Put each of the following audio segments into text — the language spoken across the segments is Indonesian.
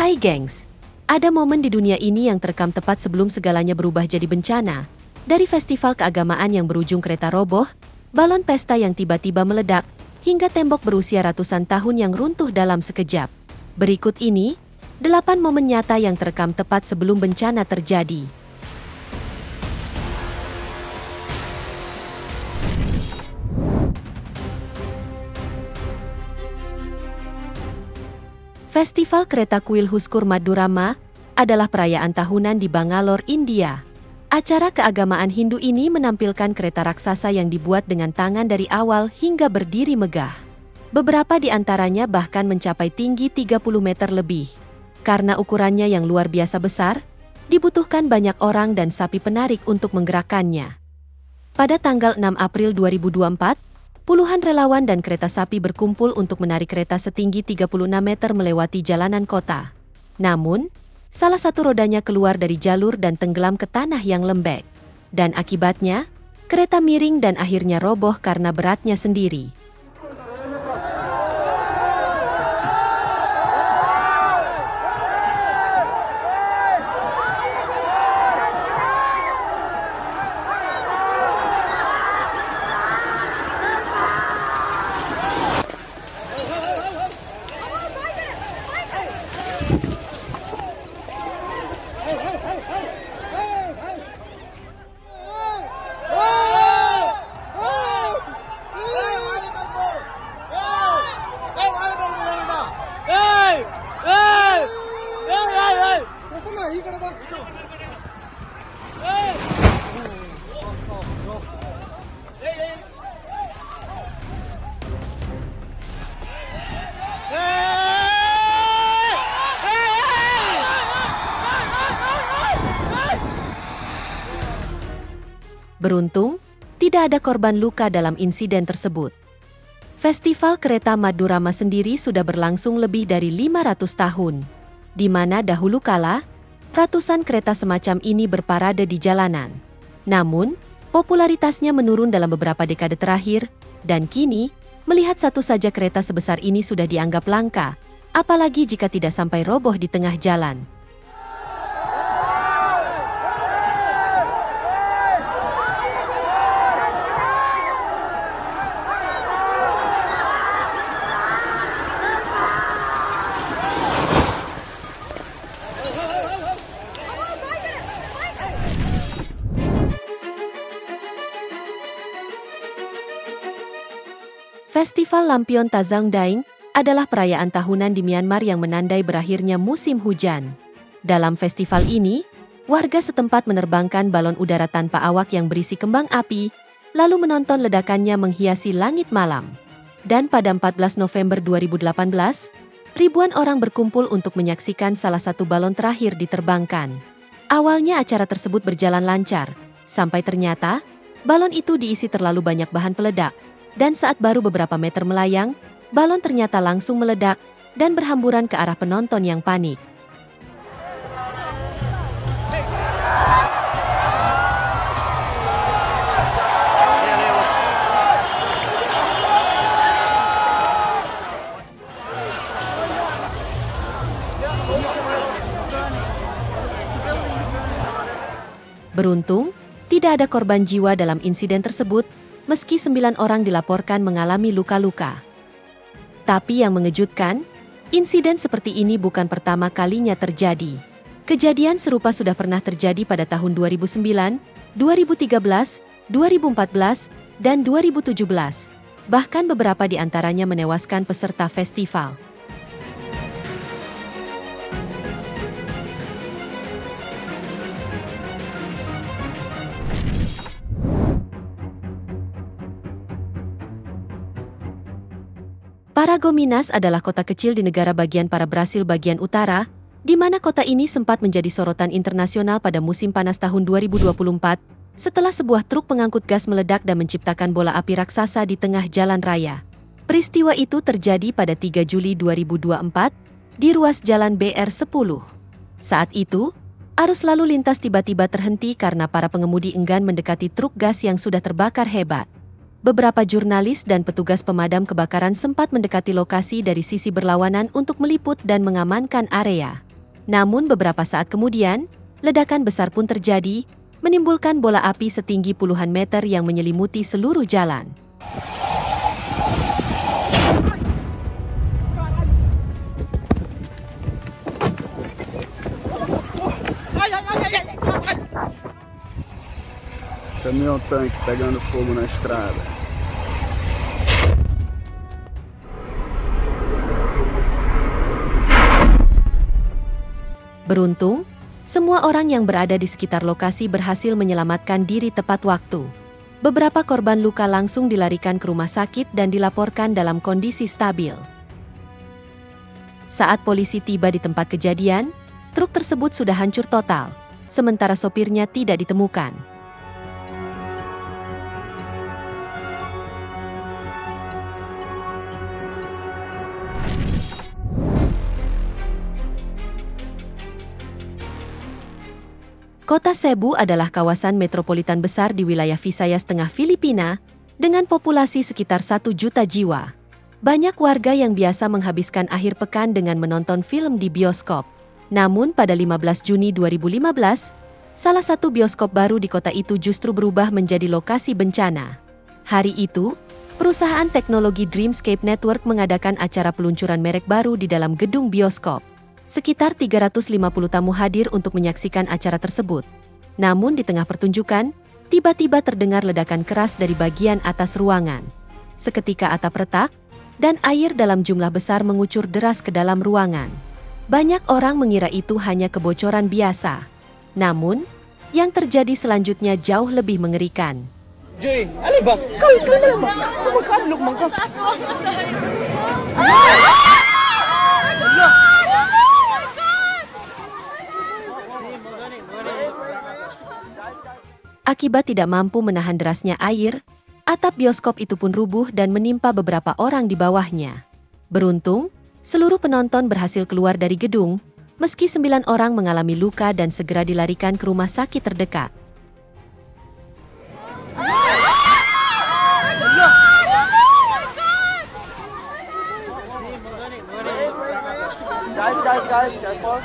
Hai gengs, ada momen di dunia ini yang terekam tepat sebelum segalanya berubah jadi bencana. Dari festival keagamaan yang berujung kereta roboh, balon pesta yang tiba-tiba meledak, hingga tembok berusia ratusan tahun yang runtuh dalam sekejap. Berikut ini, 8 momen nyata yang terekam tepat sebelum bencana terjadi. Festival Kereta Kuil Huskur Madurama adalah perayaan tahunan di Bangalore, India. Acara keagamaan Hindu ini menampilkan kereta raksasa yang dibuat dengan tangan dari awal hingga berdiri megah. Beberapa di antaranya bahkan mencapai tinggi 30 meter lebih. Karena ukurannya yang luar biasa besar, dibutuhkan banyak orang dan sapi penarik untuk menggerakkannya. Pada tanggal 6 April 2024, puluhan relawan dan kereta sapi berkumpul untuk menarik kereta setinggi 36 meter melewati jalanan kota. Namun, salah satu rodanya keluar dari jalur dan tenggelam ke tanah yang lembek. Dan akibatnya, kereta miring dan akhirnya roboh karena beratnya sendiri. Beruntung, tidak ada korban luka dalam insiden tersebut. Festival Kereta Madurama sendiri sudah berlangsung lebih dari 500 tahun, di mana dahulu kala, ratusan kereta semacam ini berparade di jalanan. Namun, popularitasnya menurun dalam beberapa dekade terakhir, dan kini, melihat satu saja kereta sebesar ini sudah dianggap langka, apalagi jika tidak sampai roboh di tengah jalan. Festival Lampion Tazang Daing adalah perayaan tahunan di Myanmar yang menandai berakhirnya musim hujan. Dalam festival ini, warga setempat menerbangkan balon udara tanpa awak yang berisi kembang api, lalu menonton ledakannya menghiasi langit malam. Dan pada 14 November 2018, ribuan orang berkumpul untuk menyaksikan salah satu balon terakhir diterbangkan. Awalnya acara tersebut berjalan lancar, sampai ternyata balon itu diisi terlalu banyak bahan peledak. Dan saat baru beberapa meter melayang, balon ternyata langsung meledak dan berhamburan ke arah penonton yang panik. Beruntung, tidak ada korban jiwa dalam insiden tersebut, meski 9 orang dilaporkan mengalami luka-luka. Tapi yang mengejutkan, insiden seperti ini bukan pertama kalinya terjadi. Kejadian serupa sudah pernah terjadi pada tahun 2009, 2013, 2014, dan 2017. Bahkan beberapa di antaranya menewaskan peserta festival. Paragominas adalah kota kecil di negara bagian Brasil bagian utara, di mana kota ini sempat menjadi sorotan internasional pada musim panas tahun 2024, setelah sebuah truk pengangkut gas meledak dan menciptakan bola api raksasa di tengah jalan raya. Peristiwa itu terjadi pada 3 Juli 2024, di ruas jalan BR10. Saat itu, arus lalu lintas tiba-tiba terhenti karena para pengemudi enggan mendekati truk gas yang sudah terbakar hebat. Beberapa jurnalis dan petugas pemadam kebakaran sempat mendekati lokasi dari sisi berlawanan untuk meliput dan mengamankan area. Namun beberapa saat kemudian, ledakan besar pun terjadi, menimbulkan bola api setinggi puluhan meter yang menyelimuti seluruh jalan. Caminhão-tanque pegando fogo na estrada. Beruntung, semua orang yang berada di sekitar lokasi berhasil menyelamatkan diri tepat waktu. Beberapa korban luka langsung dilarikan ke rumah sakit dan dilaporkan dalam kondisi stabil. Saat polisi tiba di tempat kejadian, truk tersebut sudah hancur total, sementara sopirnya tidak ditemukan. Kota Cebu adalah kawasan metropolitan besar di wilayah Visayas Tengah Filipina, dengan populasi sekitar 1 juta jiwa. Banyak warga yang biasa menghabiskan akhir pekan dengan menonton film di bioskop. Namun pada 15 Juni 2015, salah satu bioskop baru di kota itu justru berubah menjadi lokasi bencana. Hari itu, perusahaan teknologi Dreamscape Network mengadakan acara peluncuran merek baru di dalam gedung bioskop. Sekitar 350 tamu hadir untuk menyaksikan acara tersebut. Namun di tengah pertunjukan, tiba-tiba terdengar ledakan keras dari bagian atas ruangan. Seketika atap retak, dan air dalam jumlah besar mengucur deras ke dalam ruangan. Banyak orang mengira itu hanya kebocoran biasa. Namun, yang terjadi selanjutnya jauh lebih mengerikan. Joy, ano ba? Ikaw lang ba? Sumakadlok man ka. Akibat tidak mampu menahan derasnya air, atap bioskop itu pun rubuh dan menimpa beberapa orang di bawahnya. Beruntung, seluruh penonton berhasil keluar dari gedung, meski 9 orang mengalami luka dan segera dilarikan ke rumah sakit terdekat. Guys, careful.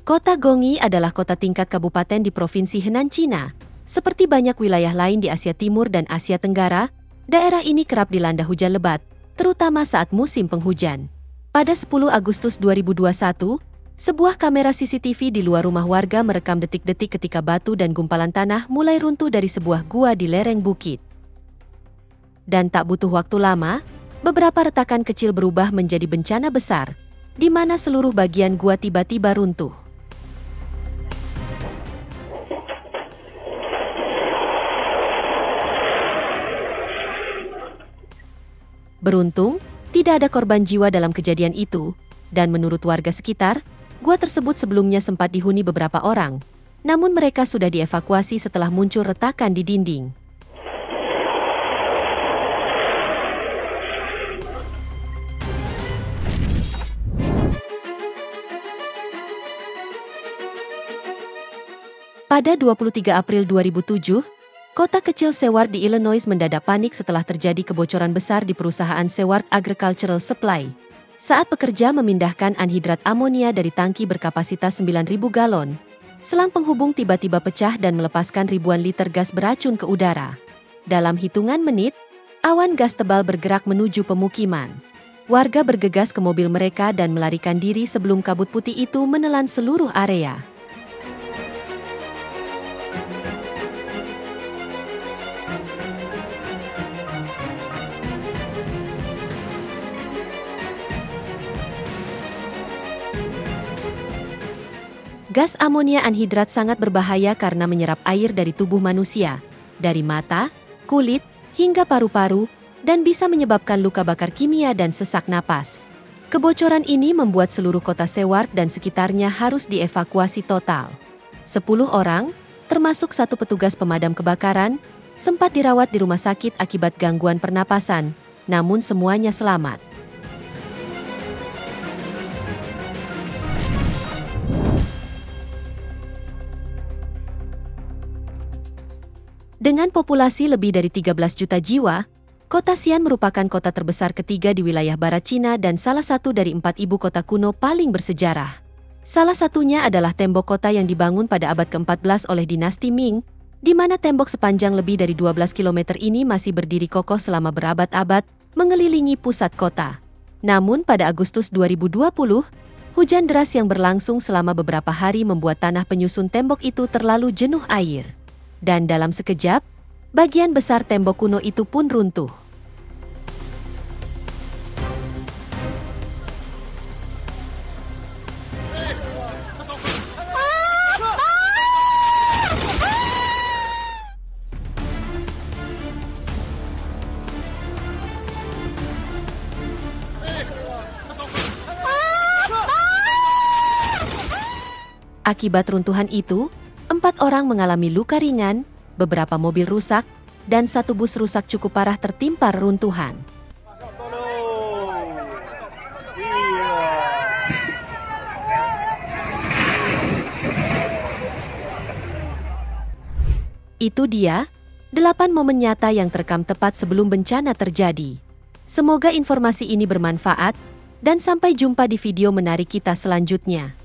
Kota Gongyi adalah kota tingkat kabupaten di Provinsi Henan, Cina. Seperti banyak wilayah lain di Asia Timur dan Asia Tenggara, daerah ini kerap dilanda hujan lebat, terutama saat musim penghujan. Pada 10 Agustus 2021, sebuah kamera CCTV di luar rumah warga merekam detik-detik ketika batu dan gumpalan tanah mulai runtuh dari sebuah gua di lereng bukit. Dan tak butuh waktu lama, beberapa retakan kecil berubah menjadi bencana besar, di mana seluruh bagian gua tiba-tiba runtuh. Beruntung, tidak ada korban jiwa dalam kejadian itu, dan menurut warga sekitar, gua tersebut sebelumnya sempat dihuni beberapa orang, namun mereka sudah dievakuasi setelah muncul retakan di dinding. Pada 23 April 2007, kota kecil Seward di Illinois mendadak panik setelah terjadi kebocoran besar di perusahaan Seward Agricultural Supply. Saat pekerja memindahkan anhidrat amonia dari tangki berkapasitas 9.000 galon, selang penghubung tiba-tiba pecah dan melepaskan ribuan liter gas beracun ke udara. Dalam hitungan menit, awan gas tebal bergerak menuju pemukiman. Warga bergegas ke mobil mereka dan melarikan diri sebelum kabut putih itu menelan seluruh area. Gas amonia anhidrat sangat berbahaya karena menyerap air dari tubuh manusia, dari mata, kulit, hingga paru-paru, dan bisa menyebabkan luka bakar kimia dan sesak napas. Kebocoran ini membuat seluruh kota Seward dan sekitarnya harus dievakuasi total. 10 orang, termasuk 1 petugas pemadam kebakaran, sempat dirawat di rumah sakit akibat gangguan pernapasan, namun semuanya selamat. Dengan populasi lebih dari 13 juta jiwa, Kota Xi'an merupakan kota terbesar ketiga di wilayah barat Cina dan salah satu dari 4 ibu kota kuno paling bersejarah. Salah satunya adalah tembok kota yang dibangun pada abad ke-14 oleh dinasti Ming, di mana tembok sepanjang lebih dari 12 km ini masih berdiri kokoh selama berabad-abad, mengelilingi pusat kota. Namun pada Agustus 2020, hujan deras yang berlangsung selama beberapa hari membuat tanah penyusun tembok itu terlalu jenuh air. Dan dalam sekejap, bagian besar tembok kuno itu pun runtuh. Akibat runtuhan itu, 4 orang mengalami luka ringan, beberapa mobil rusak, dan 1 bus rusak cukup parah tertimpa reruntuhan. Itu dia, 8 momen nyata yang terekam tepat sebelum bencana terjadi. Semoga informasi ini bermanfaat, dan sampai jumpa di video menarik kita selanjutnya.